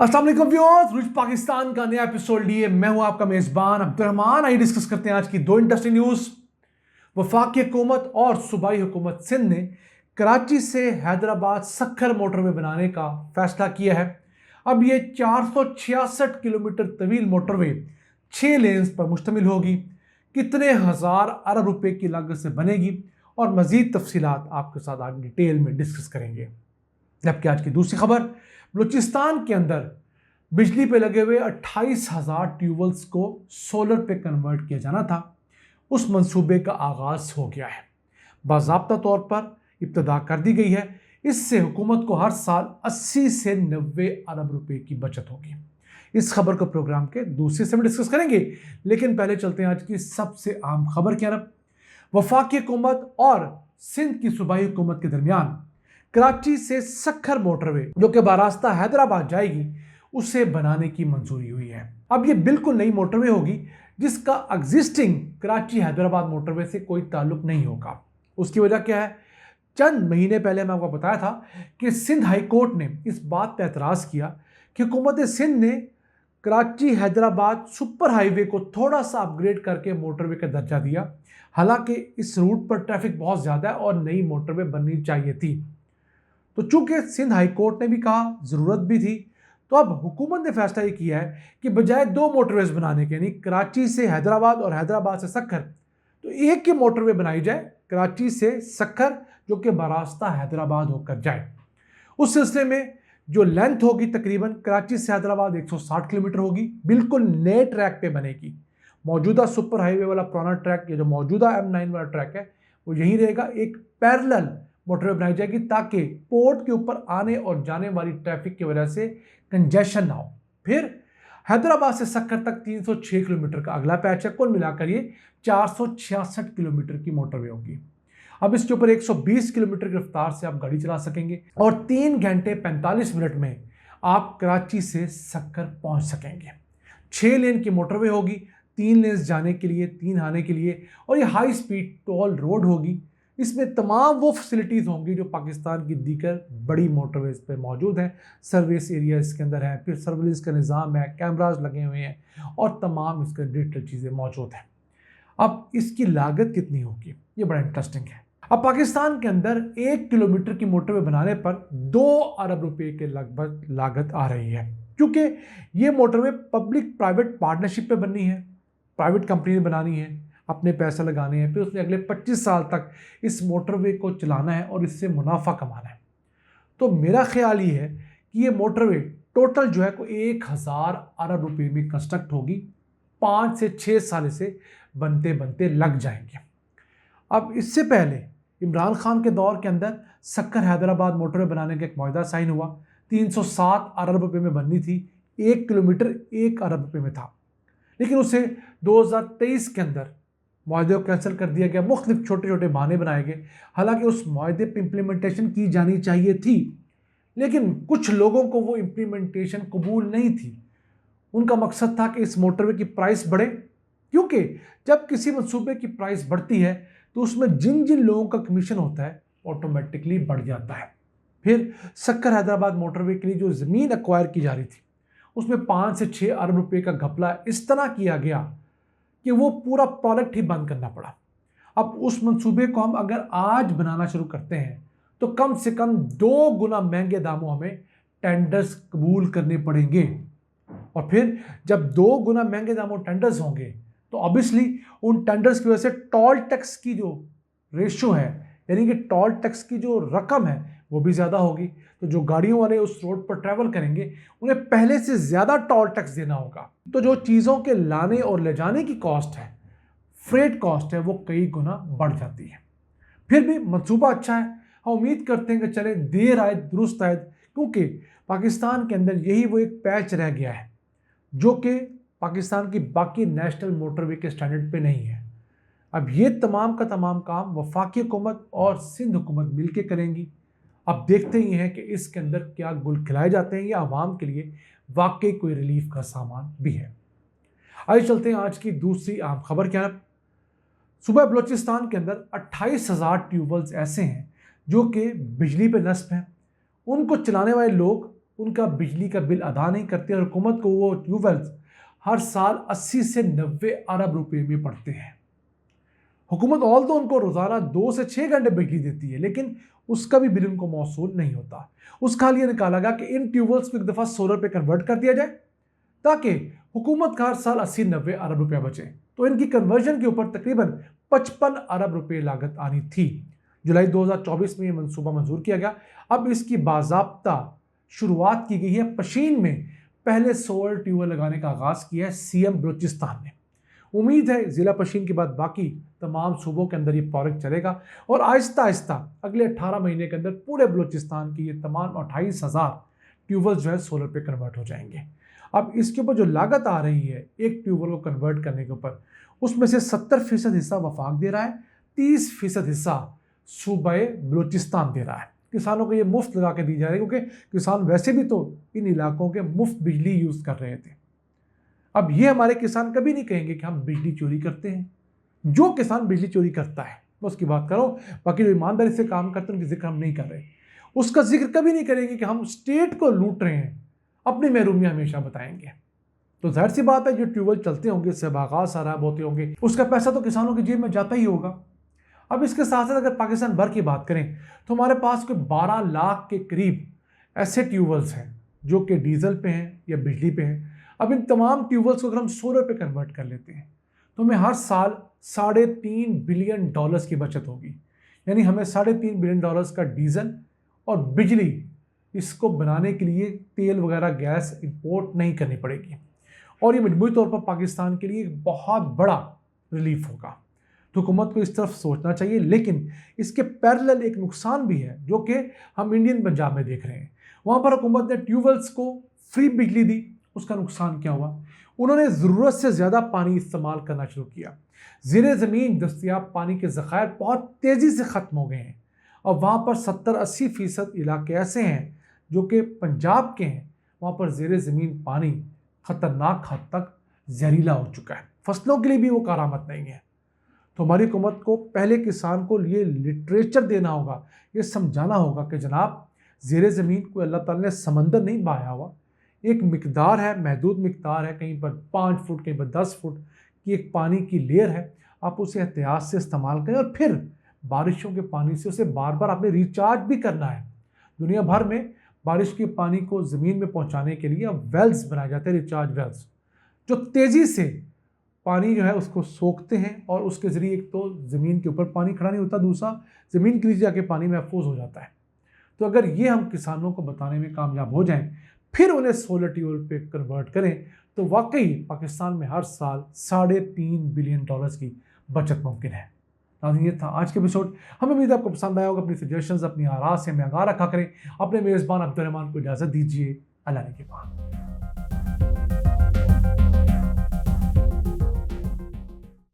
अस्सलाम वालेकुम viewers, rich Pakistan का नया एपिसोड लिए मैं हूं आपका मेजबान अब्दुर्रहमान। आइए डिस्कस करते हैं आज की दो इंटरेस्टिंग न्यूज। वफाकी हुकूमत और सूबाई हुकूमत सिंध ने कराची से हैदराबाद सक्खर मोटरवे बनाने का फैसला किया है। अब ये 466 किलोमीटर तवील मोटरवे 6 लेन्स पर मुश्तमिल होगी। कितने हजार अरब रुपए की लागत से बनेगी और मजीद तफसीलात आपके साथ आज डिटेल में डिस्कस करेंगे। जबकि आज की दूसरी खबर, बलूचिस्तान के अंदर बिजली पे लगे हुए 28,000 ट्यूबवेल्स को सोलर पे कन्वर्ट किया जाना था, उस मंसूबे का आगाज हो गया है। बाज़ाब्ता तौर पर इब्तदा कर दी गई है। इससे हुकूमत को हर साल 80 से 90 अरब रुपए की बचत होगी। इस खबर को प्रोग्राम के दूसरे से में डिस्कस करेंगे, लेकिन पहले चलते हैं आज की सबसे आम खबर की तरफ। वफाकी हुकूमत और सिंध की सूबाई हुकूमत के दरमियान कराची से सक्खर मोटरवे जो कि बारास्ता हैदराबाद जाएगी, उसे बनाने की मंजूरी हुई है। अब ये बिल्कुल नई मोटरवे होगी जिसका एग्जिस्टिंग कराची हैदराबाद मोटरवे से कोई ताल्लुक नहीं होगा। उसकी वजह क्या है? चंद महीने पहले मैं आपको बताया था कि सिंध हाई कोर्ट ने इस बात पर एतराज़ किया कि हुकूमत सिंध ने कराची हैदराबाद सुपर हाईवे को थोड़ा सा अपग्रेड करके मोटरवे का दर्जा दिया। हालांकि इस रूट पर ट्रैफिक बहुत ज़्यादा है और नई मोटरवे बननी चाहिए थी। तो चूंकि सिंध हाई कोर्ट ने भी कहा, ज़रूरत भी थी, तो अब हुकूमत ने फैसला ये किया है कि बजाय दो मोटरवेज बनाने के, यानी कराची से हैदराबाद और हैदराबाद से सक्खर, तो एक ही मोटरवे बनाई जाए कराची से सक्खर जो कि बरास्ता हैदराबाद होकर जाए। उस सिलसिले में जो लेंथ होगी तकरीबन कराची से हैदराबाद 160 किलोमीटर होगी। बिल्कुल नए ट्रैक पे बनेगी। मौजूदा सुपर हाईवे वाला पुराना ट्रैक, ये जो मौजूदा M9 वाला ट्रैक है, वो यहीं रहेगा। एक पैरेलल मोटरवे बनाई जाएगी ताकि पोर्ट के ऊपर आने और जाने वाली ट्रैफिक की वजह से कंजेशन ना हो। फिर हैदराबाद से सक्खर तक 306 किलोमीटर का अगला पैच है। कुल मिलाकर ये 466 किलोमीटर की मोटरवे होगी। अब इसके ऊपर 120 किलोमीटर की रफ्तार से आप गाड़ी चला सकेंगे और 3 घंटे 45 मिनट में आप कराची से सक्खर पहुंच सकेंगे। 6 लेन की मोटरवे होगी, 3 लेन जाने के लिए, 3 आने के लिए, और ये हाई स्पीड टोल रोड होगी। इसमें तमाम वो फैसिलिटीज़ होंगी जो पाकिस्तान की दीगर बड़ी मोटरवेज पर मौजूद हैं। सर्विस एरिया इसके अंदर है, फिर सर्विलेंस का निज़ाम है, कैमराज लगे हुए हैं और तमाम इसके डिजिटल चीज़ें मौजूद हैं। अब इसकी लागत कितनी होगी, ये बड़ा इंटरेस्टिंग है। अब पाकिस्तान के अंदर 1 किलोमीटर की मोटरवे बनाने पर 2 अरब रुपए के लगभग लागत आ रही है, क्योंकि ये मोटरवे पब्लिक प्राइवेट पार्टनरशिप पे बननी है। प्राइवेट कंपनी ने बनानी है, अपने पैसे लगाने हैं, फिर उसने अगले 25 साल तक इस मोटरवे को चलाना है और इससे मुनाफा कमाना है। तो मेरा ख्याल ये है कि ये मोटरवे टोटल जो है को 1000 अरब रुपए में कंस्ट्रक्ट होगी। 5 से 6 साल से बनते बनते लग जाएंगे। अब इससे पहले इमरान खान के दौर के अंदर सक्खर हैदराबाद मोटरवे बनाने का एक मुआहदा साइन हुआ। 307 अरब रुपए में बननी थी, 1 किलोमीटर 1 अरब रुपए में था, लेकिन उसे 2023 के अंदर मुआहदे को कैंसिल कर दिया गया। मुख्तलिफ छोटे छोटे बहाने बनाए गए। हालांकि उस मुआहदे पर इम्प्लीमेंटेशन की जानी चाहिए थी, लेकिन कुछ लोगों को वो इम्प्लीमेंटेशन कबूल नहीं थी। उनका मकसद था कि इस मोटरवे की प्राइस बढ़े, क्योंकि जब किसी मंसूबे की प्राइस बढ़ती है तो उसमें जिन जिन लोगों का कमीशन होता है ऑटोमेटिकली बढ़ जाता है। फिर सक्खर हैदराबाद मोटरवे के लिए जो ज़मीन एक्वायर की जा रही थी, उसमें 5 से 6 अरब रुपए का घपला इस तरह किया गया कि वो पूरा प्रोजेक्ट ही बंद करना पड़ा। अब उस मंसूबे को हम अगर आज बनाना शुरू करते हैं तो कम से कम 2 गुना महंगे दामों हमें टेंडर्स कबूल करने पड़ेंगे, और फिर जब 2 गुना महंगे दामों टेंडर्स होंगे तो ऑब्वियसली उन टेंडर्स की वजह से टोल टैक्स की जो रेशो है, यानी कि टोल टैक्स की जो रकम है, वो भी ज़्यादा होगी। तो जो गाड़ियों वाले उस रोड पर ट्रैवल करेंगे उन्हें पहले से ज़्यादा टोल टैक्स देना होगा। तो जो चीज़ों के लाने और ले जाने की कॉस्ट है, फ्रेट कॉस्ट है, वो कई गुना बढ़ जाती है। फिर भी मंसूबा अच्छा है। हम उम्मीद करते हैं कि चले देर आए दुरुस्त आए, क्योंकि पाकिस्तान के अंदर यही वो एक पैच रह गया है जो कि पाकिस्तान की बाकी नेशनल मोटरवे के स्टैंडर्ड पे नहीं है। अब ये तमाम का तमाम काम वफाकी हुकूमत और सिंध हुकूमत मिलकर करेंगी। अब देखते ही हैं कि इसके अंदर क्या गुल खिलाए जाते हैं या आवाम के लिए वाकई कोई रिलीफ का सामान भी है। आइए चलते हैं आज की दूसरी आम खबर की तरफ। सुबह बलूचिस्तान के अंदर 28,000 ट्यूबवेल्स ऐसे हैं जो कि बिजली पे नस्ब हैं। उनको चलाने वाले लोग उनका बिजली का बिल अदा नहीं करते और हुकूमत को वो ट्यूबवेल्स हर साल 80 से 90 अरब रुपए में पड़ते हैं। हुकूमत ऑल तो उनको रोजाना 2 से 6 घंटे बिजली देती है, लेकिन उसका भी बिल उनको मौसूल नहीं होता। उसका हल ये निकाला गया कि इन ट्यूबवेल्स को एक दफ़ा सोलर पे कन्वर्ट कर दिया जाए ताकि हुकूमत का हर साल 80-90 अरब रुपया बचे। तो इनकी कन्वर्जन के ऊपर तकरीबन 55 अरब रुपए लागत आनी थी। जुलाई 2024 में यह मंसूबा मंजूर किया गया। अब इसकी बाज़ाब्ता शुरुआत की गई है। पशीन में पहले सोलर ट्यूबवेल लगाने का आगाज़ किया है सीएम बलूचिस्तान ने। उम्मीद है ज़िला पशीन के बाद बाकी तमाम सूबों के अंदर ये प्रोजेक्ट चलेगा और आहिस्ता आहिस्ता अगले 18 महीने के अंदर पूरे बलूचिस्तान की ये तमाम 28,000 ट्यूबवेल जो है सोलर पे कन्वर्ट हो जाएंगे। अब इसके ऊपर जो लागत आ रही है एक ट्यूबवेल को कन्वर्ट करने के ऊपर, उसमें से 70% हिस्सा वफाक दे रहा है, 30% हिस्सा सूबाए बलूचिस्तान दे रहा है। किसानों को ये मुफ्त लगा के दी जा रही है क्योंकि किसान वैसे भी तो इन इलाकों के मुफ्त बिजली यूज़ कर रहे थे। अब ये हमारे किसान कभी नहीं कहेंगे कि हम बिजली चोरी करते हैं। जो किसान बिजली चोरी करता है मैं उसकी बात करो, बाकी जो ईमानदारी से काम करते हैं उनकी जिक्र हम नहीं कर रहे। उसका जिक्र कभी नहीं करेंगे कि हम स्टेट को लूट रहे हैं, अपनी महरूमियाँ हमेशा बताएंगे। तो जाहिर सी बात है जो ट्यूबवेल चलते होंगे, सहबागात शराब होते होंगे, उसका पैसा तो किसानों की जेब में जाता ही होगा। अब इसके साथ साथ अगर पाकिस्तान भर की बात करें तो हमारे पास कोई 12 लाख के करीब ऐसे ट्यूबवेल्स हैं जो कि डीजल पे हैं या बिजली पे हैं। अब इन तमाम ट्यूबवेल्स को अगर हम सोलर पे कन्वर्ट कर लेते हैं तो हमें हर साल $3.5 बिलियन की बचत होगी। यानी हमें $3.5 बिलियन का डीजल और बिजली इसको बनाने के लिए तेल वगैरह गैस इंपोर्ट नहीं करनी पड़ेगी और ये मजमूई तौर पर पाकिस्तान के लिए एक बहुत बड़ा रिलीफ होगा। तो हुकूमत को इस तरफ सोचना चाहिए, लेकिन इसके पैरेलल एक नुकसान भी है जो कि हम इंडियन पंजाब में देख रहे हैं। वहाँ पर हुकूमत ने ट्यूबवेल्स को फ्री बिजली दी, उसका नुकसान क्या हुआ? उन्होंने ज़रूरत से ज़्यादा पानी इस्तेमाल करना शुरू किया। ज़ेरे ज़मीन दस्तयाब पानी के ज़खायर बहुत तेज़ी से ख़त्म हो गए हैं और वहाँ पर 70-80% इलाके ऐसे हैं जो कि पंजाब के हैं, वहाँ पर ज़ेरे ज़मीन पानी ख़तरनाक हद तक जहरीला हो चुका है। फसलों के लिए भी वो कारामद नहीं है। तो हमारी हुकूमत को पहले किसान को ये लिटरेचर देना होगा, ये समझाना होगा कि जनाब ज़ेरे ज़मीन को अल्लाह ताला ने समंदर नहीं बहाया हुआ, एक मिकदार है, महदूद मिकदार है, कहीं पर 5 फुट कहीं पर 10 फुट की एक पानी की लेयर है। आप उसे एहतियात से इस्तेमाल करें और फिर बारिशों के पानी से उसे बार बार आपने रिचार्ज भी करना है। दुनिया भर में बारिश के पानी को ज़मीन में पहुंचाने के लिए वेल्स बनाए जाते हैं, रिचार्ज वेल्स, जो तेज़ी से पानी जो है उसको सोखते हैं और उसके ज़रिए एक तो ज़मीन के ऊपर पानी खड़ा नहीं होता, दूसरा ज़मीन के नीचे जाके पानी महफूज हो जाता है। तो अगर ये हम किसानों को बताने में कामयाब हो जाएं, फिर उन्हें सोलर ट्यूबवेल पे कन्वर्ट करें, तो वाकई पाकिस्तान में हर साल $3.5 बिलियन की बचत मुमकिन है। नाज़रीन, ये था आज के एपिसोड। हमें उम्मीद है आपको पसंद आया होगा। अपनी सजेशंस, अपनी आराज़ से हमें आगाह रखा करें। अपने मेज़बान अब्दुल रहमान को इजाज़त दीजिए। अल्लाह ने के बाद।